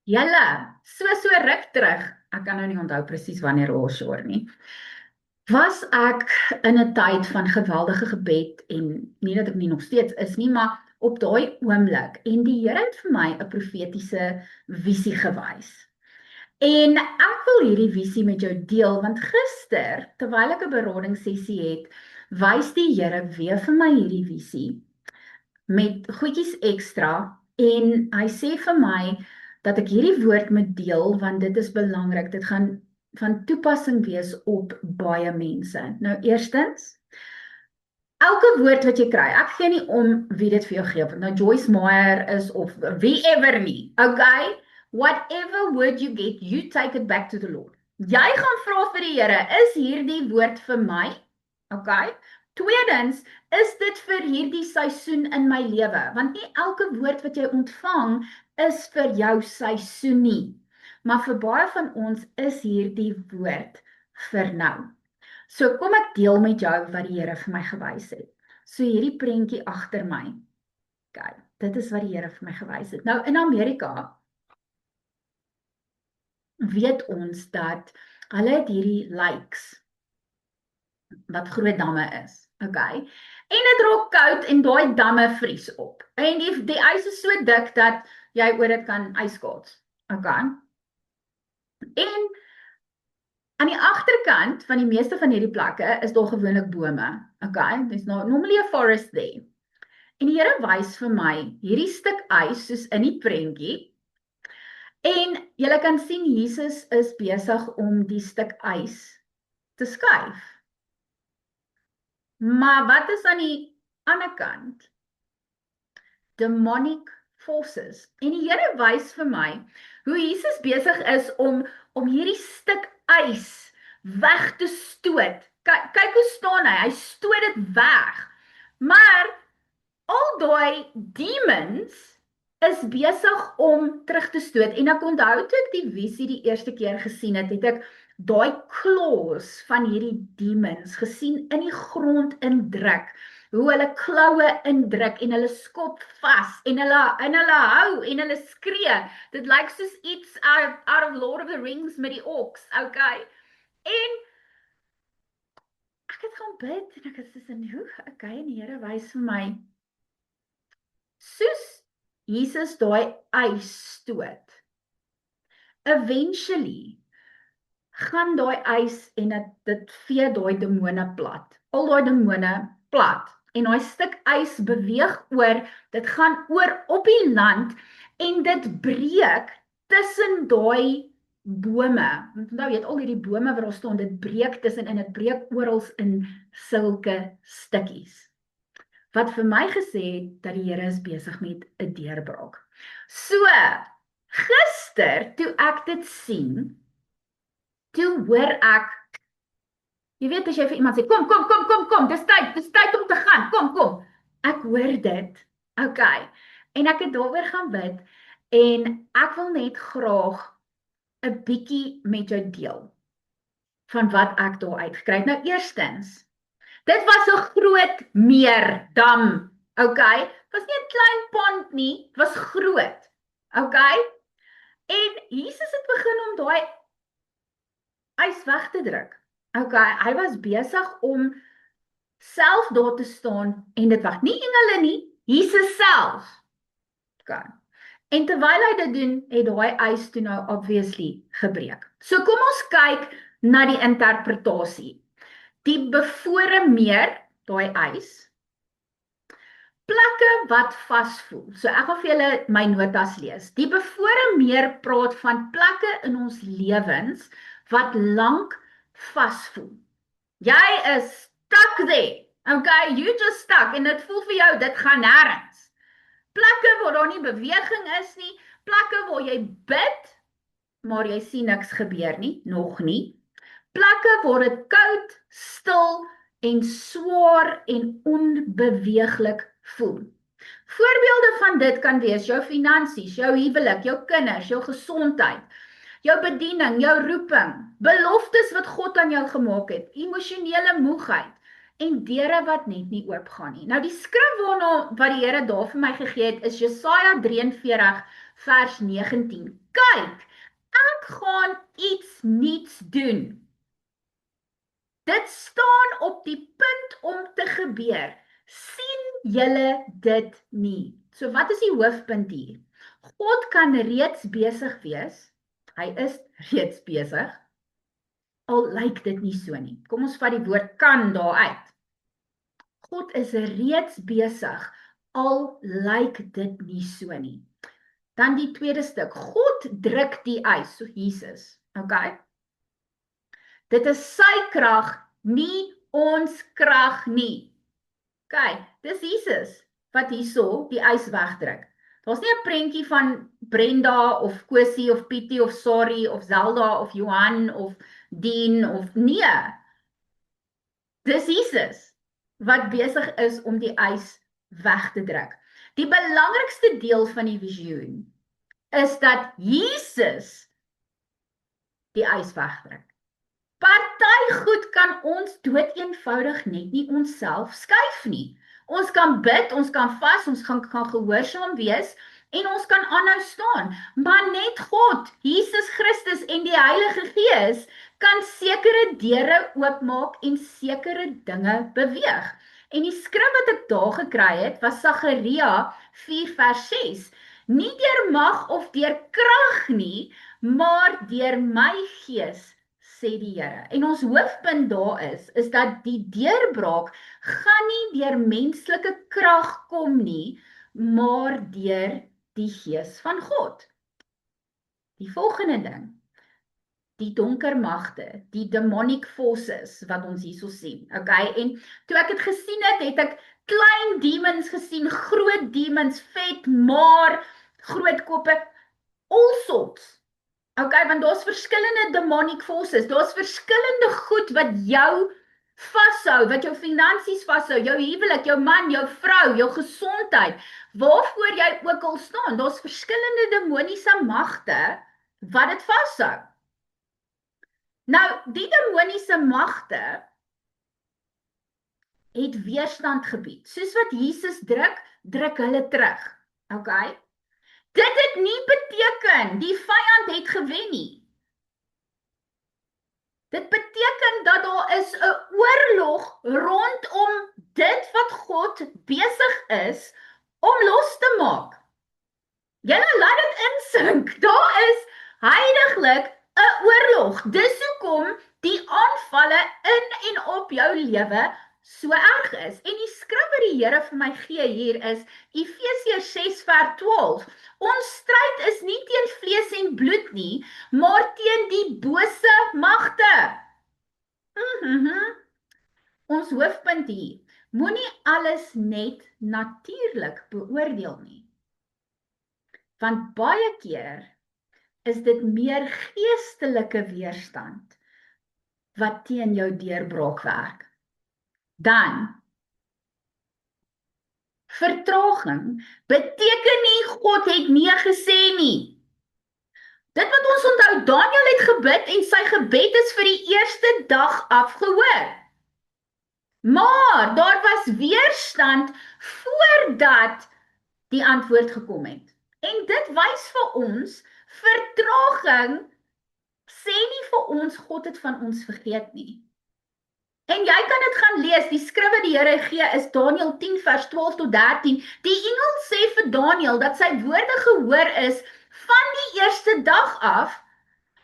Julle, so ruk terug. Ek kan nou nie onthou presies wanneer offshore nie. Was ek in 'n tyd van geweldige gebed en nie dat ek nie nog steeds is nie, maar op daai oomblik en die Here het vir my 'n profetiese visie gewys. En ek wil hierdie visie met jou deel want gister, terwyl ek 'n beradingssessie het, wys die Here weer vir my hierdie visie met goedjies ekstra en hy sê vir my dat ek hierdie woord moet deel want dit is belangrik. Dit gaan van toepassing wees op baie mense. Nou eerstens, elke woord wat jy kry, ek gee nie om wie dit vir jou gee, of dit nou Joyce Meyer is of wie ever nie. Okay? Whatever word you get, you take it back to the Lord. Jy gaan vra vir die Here, is hierdie woord vir my? Okay? Tweedens, is dit vir hierdie seisoen in my lewe? Want nie elke woord wat jy ontvang is vir jou seisoen nie. Maar vir baie van ons is hierdie woord vir nou. So kom ek deel met jou wat die Here vir my gewys het. So hierdie prentjie agter my. Kyk, dit is wat die Here vir my gewys het. Nou in Amerika weet ons dat hulle het hierdie lakes wat groot damme is. Okay? En dit raak koud en daai damme vries op. En die ys is so dik dat jy oor dit kan ijskaats. Okay? En aan die agterkant van die meeste van hierdie plekke is daar gewoonlik bome. Okay? There's normally a forest there. En die Here wys vir my hierdie stuk ys soos in die prentjie. En jy kan sien Jesus is besig om die stuk ys te skuif. Maar wat is aan die ander kant? Demonic forces. En die Here wys vir my hoe Jesus besig is om hierdie stuk ys weg te stoot. Kyk hoe staan hy stoot dit weg. Maar al daai demons is besig om terug te stoot. En ek onthou toe ek die visie die eerste keer gesien het, het ek daai claws van hierdie demons gesien in die grond indruk, hoe hulle kloue indruk en hulle skop vas en hulle hou en hulle skree. Dit lyk soos iets out of Lord of the Rings met die orks, okay? En ek het gaan bid en ek het gesê, okay, en die Here wys vir my, soos Jesus daai ys stoot, eventually gaan daai ys en dit vee daai demone plat. Al daai demone plat. En daai stuk ys beweeg oor, dit gaan oor op die land en dit breek tussen daai bome. Want onthou jy het al hierdie bome wat daar staan, dit breek tussen en dit breek oral in sulke stukkies. Wat vir my gesê het dat die Here is besig met 'n deurbraak. So, gister toe ek dit sien, toe hoor ek, jy weet as jy vir iemand sê, kom, dis tyd om te gaan, kom. Ek hoor dit, okay, en ek het daaroor gaan bid, en ek wil net graag 'n bietjie met jou deel, van wat ek daar uitgekry het. Nou eerstens, dit was 'n groot meerdam, okay, het was nie 'n klein pond nie, het was groot, okay, en Jesus het begin om daai ys weg te druk. Okay, hy was besig om self daar te staan en dit weg. Nie engele nie, Jesus self. Okay. En terwyl hy dit doen, het daai ys toe nou obviously gebreek. So kom ons kyk na die interpretasie. Die bevore meer, daai ys, plekke wat vasvoel. So ek gaan vir julle my notas lees. Die bevore meer praat van plekke in ons lewens wat lank vasvoel. Jy is stuck there. Okay, you just stuck en dit voel vir jou, dit gaan nêrens. Plekke waar daar nie beweging is nie, plekke waar jy bid, maar jy sien niks gebeur nie, nog nie. Plekke waar dit koud, stil en swaar en onbeweeglik voel. Voorbeelde van dit kan wees jou finansies, jou huwelik, jou kinders, jou gesondheid, jou bediening, jou roeping, beloftes wat God aan jou gemaak het, emosionele moegheid en deure wat net nie oopgaan nie. Nou die skrif wat die Here daar vir my gegee het is Jesaja 43 vers 19. Kyk, ek gaan iets nuuts doen. Dit staan op die punt om te gebeur. Sien julle dit nie? So wat is die hoofpunt hier? God kan reeds besig wees. Hy is reeds besig. Al lyk dit nie so nie. Kom ons vat die woord kan daar uit. God is reeds besig, al lyk dit nie so nie. Dan die tweede stuk. God druk die ys, so Jesus. Okay? Dit is sy krag, nie ons krag nie. Okay, dis Jesus wat hierso die ys wegdruk. Daar's nie 'n prentjie van Brenda of Kosie of Pietie of Sari of Zelda of Johan of Dean of nee. Dis Jesus wat besig is om die ys weg te druk. Die belangrikste deel van die visioen is dat Jesus die ys wegdruk. Party goed kan ons doeteenvoudig net nie onsself skuif nie. Ons kan bid, ons kan vas, ons kan gehoorsaam wees en ons kan aanhou staan. Maar net God, Jesus Christus en die Heilige Gees kan sekere deure oopmaak en sekere dinge beweeg. En die skrif wat ek daar gekry het, was Sagaria 4 vers 6. Nie deur mag of deur krag nie, maar deur my gees, sê die Here. En ons hoofpunt daar is dat die deurbraak gaan nie deur menslike krag kom nie, maar deur die gees van God. Die volgende ding, die donker magte, die demonic forces wat ons hierso sien. Okay? En toe ek het gesien het ek klein demons gesien, groot demons, vet, maar groot koppe, all sorts. Okay, want daar's verskillende demonic forces, daar's verskillende goed wat jou vashou, wat jou finansies vashou, jou huwelik, jou man, jou vrou, jou gesondheid, waarvoor jy ook al staan, daar's verskillende demoniese magte wat dit vashou. Nou, die demoniese magte het weerstand gebied. Soos wat Jesus druk hulle terug. Okay? Dit het nie beteken die vyand het gewen nie. Dit beteken dat daar is 'n oorlog rondom dit wat God besig is om los te maak. Julle laat dit insink. Daar is heiliglik 'n oorlog. Dis hoekom die aanvalle in en op jou lewe so erg is. En die skrif wat die Here vir my gee hier is Efesiërs 6 vers 12. Ons stryd is nie teen vlees en bloed nie, maar teen die bose magte. Ons hoofpunt hier, moenie alles net natuurlik beoordeel nie. Want baie keer is dit meer geestelike weerstand wat teen jou deurbraak werk. Dan, vertraging beteken nie God het nee gesê nie. Dit wat ons onthou, Daniel het gebid en sy gebed is vir die eerste dag afgehoor. Maar daar was weerstand voordat die antwoord gekom het. En dit wys vir ons, vertraging sê nie vir ons God het van ons vergeet nie. En jy kan dit gaan lees, die skrif wat die Here gee is Daniel 10 vers 12 tot 13. Die engel sê vir Daniel dat sy woorde gehoor is van die eerste dag af,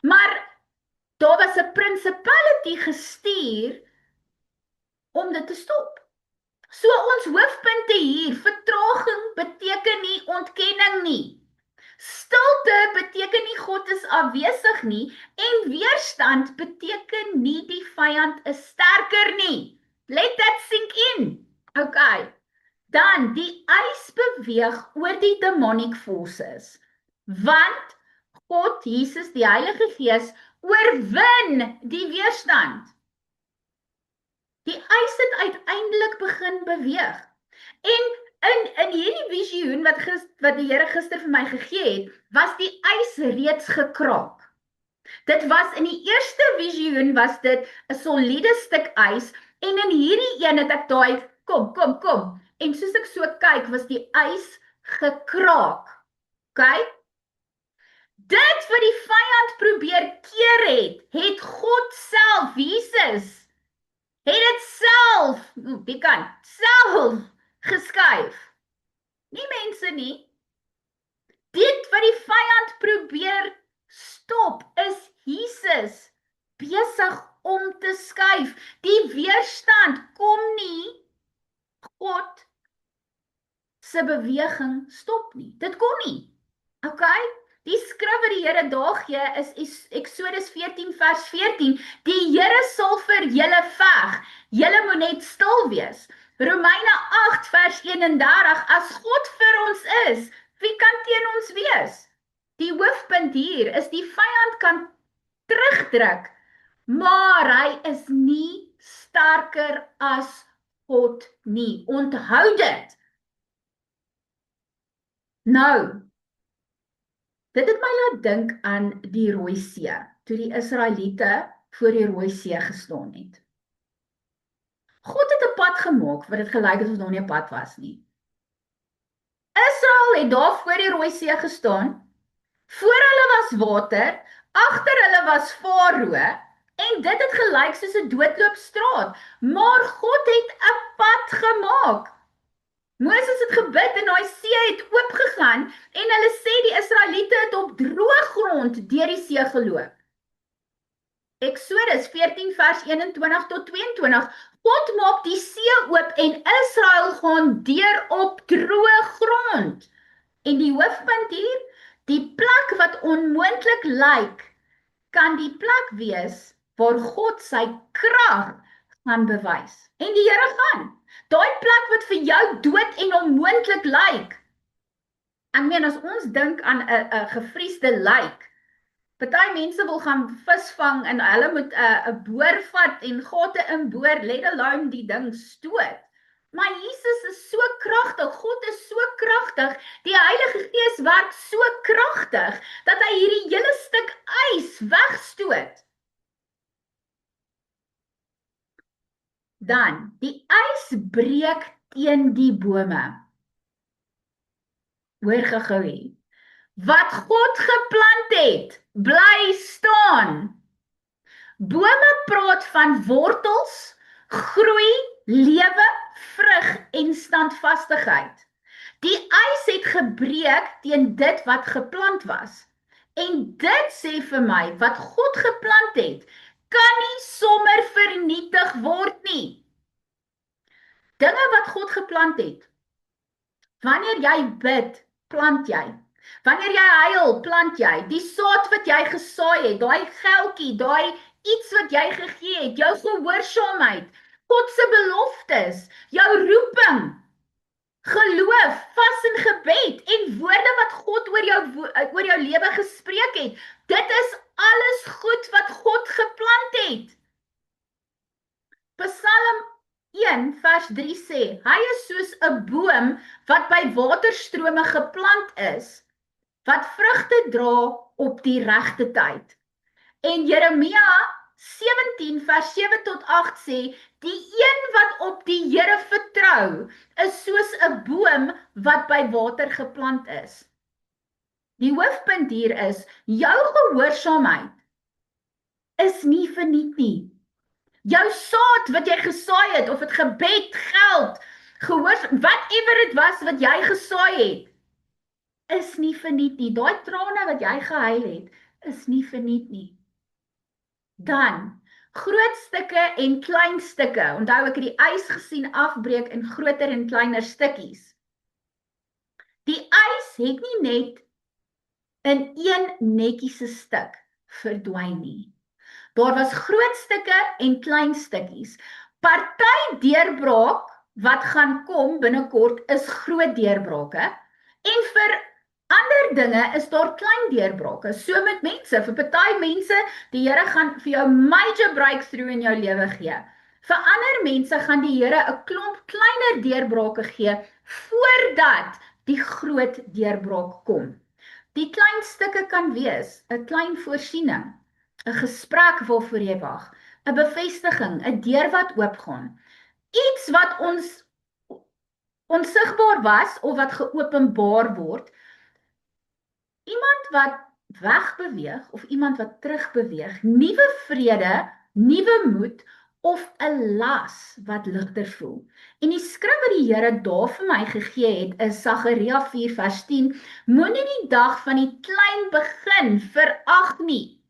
maar daar was 'n principality gestuur om dit te stop. So ons hoofpunte hier, vertraging beteken nie ontkenning nie. Stilte beteken nie God is afwesig nie en weerstand beteken nie die vyand is sterker nie. Let that sink in. Okay. Dan die ys beweeg oor die demonic forces. Want God, Jesus, die Heilige Gees oorwin die weerstand. Die ys het uiteindelik begin beweeg. En in hierdie visioen wat die Here gister vir my gegee het, was die ys reeds gekraak. Dit was in die eerste visioen was dit 'n soliede stuk ys en in hierdie een het ek daai kom. En soos ek so kyk, was die ys gekraak. Okay? Dit wat die vyand probeer keer het God self, Jesus, het dit self, die kant, self geskuif. Nie mense nie. Dit wat die vyand probeer stop, is Jesus besig om te skuif. Die weerstand kom nie God se beweging stop nie. Dit kom nie. Okay? Die skrif wat die Here daar gee is Eksodus 14 vers 14. Die Here sal vir julle veg. Julle moet net stil wees. Romeine 8 vers 31. As God vir ons is, wie kan teen ons wees? Die hoofpunt hier is die vyand kan terugdruk, maar hy is nie sterker as God nie. Onthou dit. Nou, dit het my laat dink aan die Rooi See, toe die Israeliete voor die Rooi See gestaan het. God het 'n pad gemaak wat dit gelyk het of daar nie 'n pad was nie. Israel het daar voor die Rooi See gestaan, voor hulle was water, agter hulle was Farao, en dit het gelyk soos 'n doodloopstraat, maar God het 'n pad gemaak. Moses het gebid en daai see het oopgegaan en hulle sê die Israeliete het op droë grond deur die see geloop. Eksodus 14 vers 21 tot 22. God maak die see oop en Israel gaan deur op droë grond. En die hoofpunt hier, die plek wat onmoontlik lyk, kan die plek wees waar God sy krag gaan bewys. En die Here gaan. Daai plek wat vir jou dood en onmoontlik lyk. Ek meen, as ons dink aan 'n gevriesde lijk, party mense wil gaan visvang en hulle moet 'n boor vat en gate inboor, let alone die ding stoot. Maar Jesus is so kragtig, God is so kragtig, die Heilige Gees werk so kragtig, dat hy hierdie hele stuk ys wegstoot. Dan, die ys breek teen die bome. Hoor gou hier. Wat God geplant het, bly staan. Bome praat van wortels, groei, lewe, vrug en standvastigheid. Die ys het gebreek teen dit wat geplant was. En dit sê vir my, wat God geplant het, kan nie sommer vernietig word nie. Dinge wat God geplant het. Wanneer jy bid, plant jy. Wanneer jy huil, plant jy. Die saad wat jy gesaai het, daai geldjie, daai iets wat jy gegee het, jou gehoorsaamheid, God se beloftes, jou roeping, geloof, vas en gebed en woorde wat God oor jou lewe gespreek het. Dit is alles goed wat God geplant het. Psalm 1 vers 3 sê, hy is soos 'n boom wat by waterstrome geplant is, wat vrugte dra op die regte tyd. En Jeremia 17 vers 7 tot 8 sê, die een wat op die Here vertrou, is soos 'n boom wat by water geplant is. Die hoofpunt hier is, jou gehoorsaamheid is nie verniet nie. Jou saad wat jy gesaai het, of het gebed, geld, whatever dit was wat jy gesaai het, is nie verniet nie. Daai trane wat jy gehuil het, is nie verniet nie. Dan, groot stukke en klein stukke. Onthou, ek het die ys gesien afbreek in groter en kleiner stukkies. Die ys het nie net in een netjiese stuk verdwyn nie. Daar was groot stukke en klein stukkies. Party deurbraak wat gaan kom binnekort is groot deurbrake en vir ander dinge is daar klein deurbrake. So met mense, vir party mense, die Here gaan vir jou major breakthrough in jou lewe gee. Vir ander mense gaan die Here 'n klomp kleiner deurbrake gee voordat die groot deurbraak kom. Die klein stukke kan wees 'n klein voorsiening, 'n gesprek waarvoor jy wag, 'n bevestiging, 'n deur wat oopgaan. Iets wat ons onsigbaar was of wat geopenbaar word. Iemand wat wegbeweeg of iemand wat terugbeweeg, nuwe vrede, nuwe moed of 'n las wat ligter voel. En die skrif wat die Here daar vir my gegee het is Sagaria 4 vers 10, moenie die dag van die klein begin verag nie.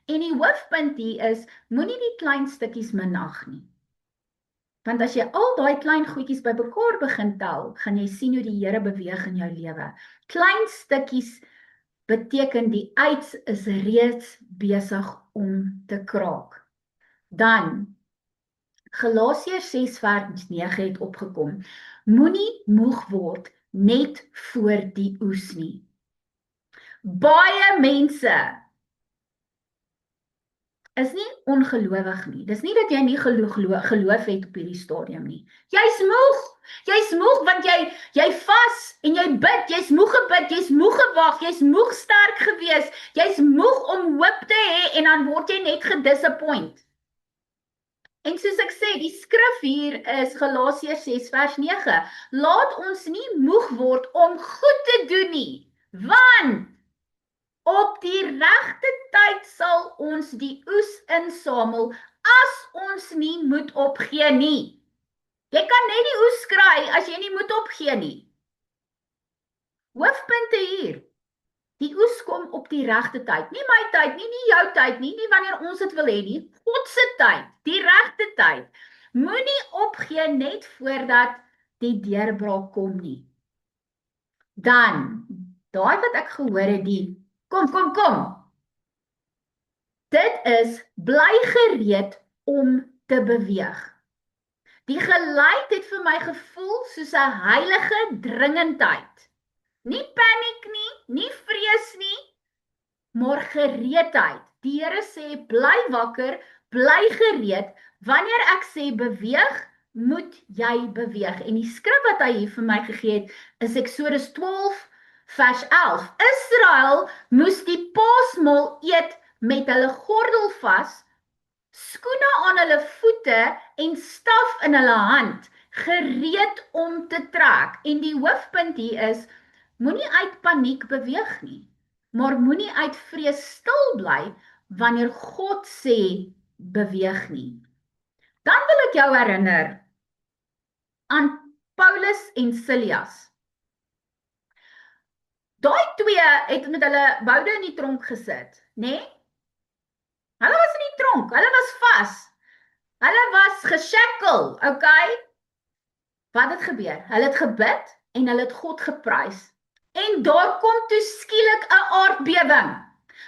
En die hoofpunt hier is, moenie die klein stukkies minag nie. Want as jy al daai klein goedjies bymekaar begin tel, gaan jy sien hoe die Here beweeg in jou lewe. Klein stukkies beteken die yts is reeds besig om te kraak. Dan, Galasiërs 6 vers 9 het opgekom. Moenie moeg word net voor die oes nie. Baie mense is nie ongelowig nie. Dis nie dat jy nie geloof het op hierdie stadium nie. Jy's moeg want jy vas en jy bid, jy's moeg gebid, jy's moeg gewag, jy's moeg sterk gewees, jy's moeg om hoop te hê en dan word jy net gedisappoint. En soos ek sê, die skrif hier is Galasiërs 6 vers 9. Laat ons nie moeg word om goed te doen nie, want op die regte tyd sal ons die oes insamel as ons nie moet opgee nie. Jy kan net die oes kry as jy nie moet opgee nie. Hoofpunte hier. Die oes kom op die regte tyd. Nie my tyd nie, nie jou tyd nie, nie wanneer ons dit wil hê nie. God se tyd, die regte tyd. Moenie opgee net voordat die deurbraak kom nie. Dan, daai wat ek gehoor het, die kom. Dit is bly gereed om te beweeg. Die geluid het vir my gevoel soos 'n heilige dringendheid. Nie paniek nie, nie vrees nie, maar gereedheid. Die Here sê bly wakker, bly gereed. Wanneer ek sê beweeg, moet jy beweeg. En die skrif wat hy hier vir my gegee het, is Eksodus 12 vers 11. Israel moes die Paasmaal eet met hulle gordel vas, skoene aan hulle voete en staf in hulle hand, gereed om te trek. En die hoofpunt hier is, moenie uit paniek beweeg nie, maar moenie uit vrees stil bly wanneer God sê beweeg nie. Dan wil ek jou herinner aan Paulus en Silas. Daai twee het met hulle boude in die tronk gesit, nê? Hulle was in die tronk, hulle was vas. Hulle was geshackle, okay? Wat het gebeur? Hulle het gebid en hulle het God geprys. En daar kom toe skielik 'n aardbewing.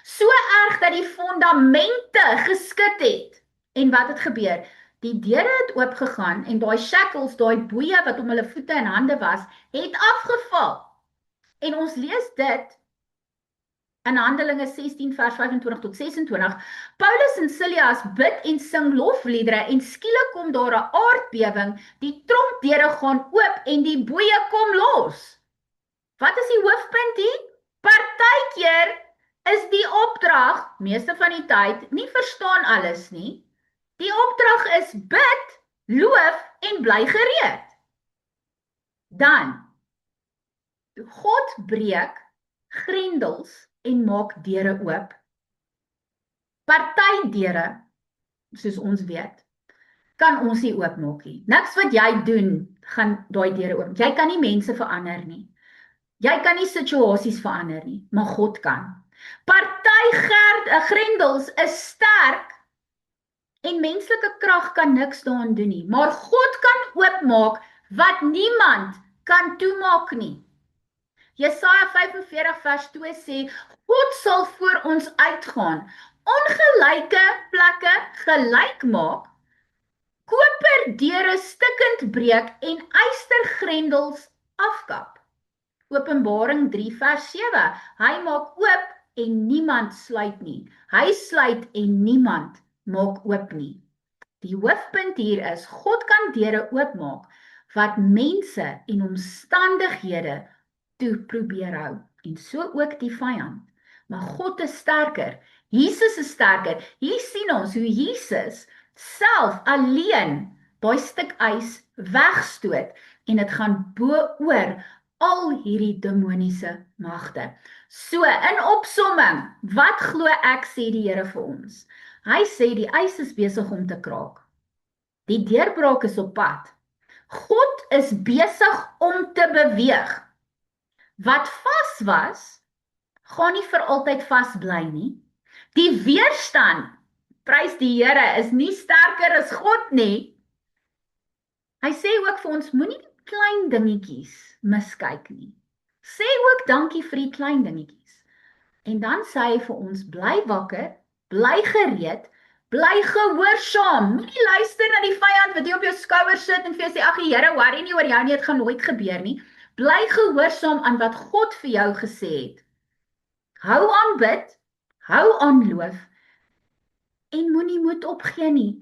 So erg dat die fondamente geskit het. En wat het gebeur? Die deure het oopgegaan en daai shackles, daai boeie wat om hulle voete en hande was, het afgeval. En ons lees dit in Handelinge 16 vers 25 tot 26. Paulus en Silas bid en sing lofliedere en skielik kom daar 'n aardbewing, die tronkdeure gaan oop en die boeie kom los. Wat is die hoofpunt hier? Partykeer is die opdrag, meeste van die tyd, nie verstaan alles nie. Die opdrag is bid, loof en bly gereed. Dan, God breek grendels en maak deure oop. Party deure, soos ons weet, kan ons nie oopmaak nie. Niks wat jy doen, gaan daai deure oop. Jy kan nie mense verander nie. Jy kan nie situasies verander nie, maar God kan. Party grendels is sterk en menslike krag kan niks daaraan doen nie, maar God kan oopmaak wat niemand kan toemaak nie. Jesaja 45 vers 2 sê, God sal voor ons uitgaan, ongelyke plekke gelyk maak, koperdeure stikkend breek en ystergrendels afkap. Openbaring 3 vers 7, hy maak oop en niemand sluit nie. Hy sluit en niemand maak oop nie. Die hoofpunt hier is, God kan deure oopmaak wat mense en omstandighede toe probeer hou. En so ook die vyand. Maar God is sterker. Jesus is sterker. Hier sien ons hoe Jesus self alleen daai stuk ys wegstoot en dit gaan bo oor al hierdie demoniese magte. So, in opsomming, wat glo ek sê die Here vir ons? Hy sê die ys is besig om te kraak. Die deurbraak is op pad. God is besig om te beweeg. Wat vas was, gaan nie vir altyd vas bly nie. Die weerstand, prys die Here, is nie sterker as God nie. Hy sê ook vir ons, moenie die klein dingetjies miskyk nie. Sê ook dankie vir die klein dingetjies. En dan sê hy vir ons, bly wakker, bly gereed, bly gehoorsaam. Moenie luister na die vyand wat jy op jou skouer sit en vir jou sê, ag die Here, worry nie oor jou nie, dit gaan nooit gebeur nie. Bly gehoorsaam aan wat God vir jou gesê het. Hou aan bid, hou aan loof en moenie moed opgee nie.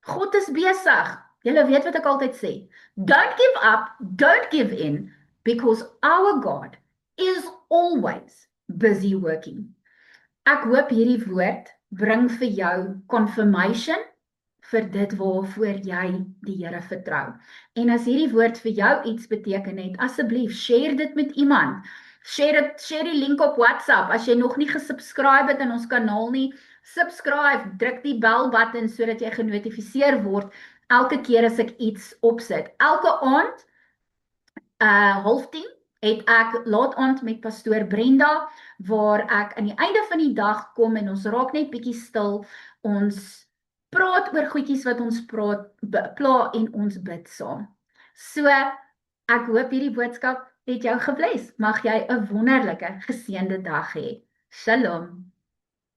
God is besig. Julle weet wat ek altyd sê. Don't give up, don't give in, because our God is always busy working. Ek hoop hierdie woord bring vir jou confirmation vir dit waarvoor jy die Here vertrou. En as hierdie woord vir jou iets beteken het, asseblief share dit met iemand. Share die link op WhatsApp. As jy nog nie gesubscribe het in ons kanaal nie, subscribe, druk die bel button sodat jy genotifiseer word elke keer as ek iets opsit. Elke aand 09:30 het ek laat aand met pastoor Brenda, waar ek aan die einde van die dag kom en ons raak net bietjie stil, ons praat oor goedjies wat ons pla en ons bid saam. So, ek hoop hierdie boodskap het jou gebless. Mag jy 'n wonderlike, geseënde dag hê. Shalom.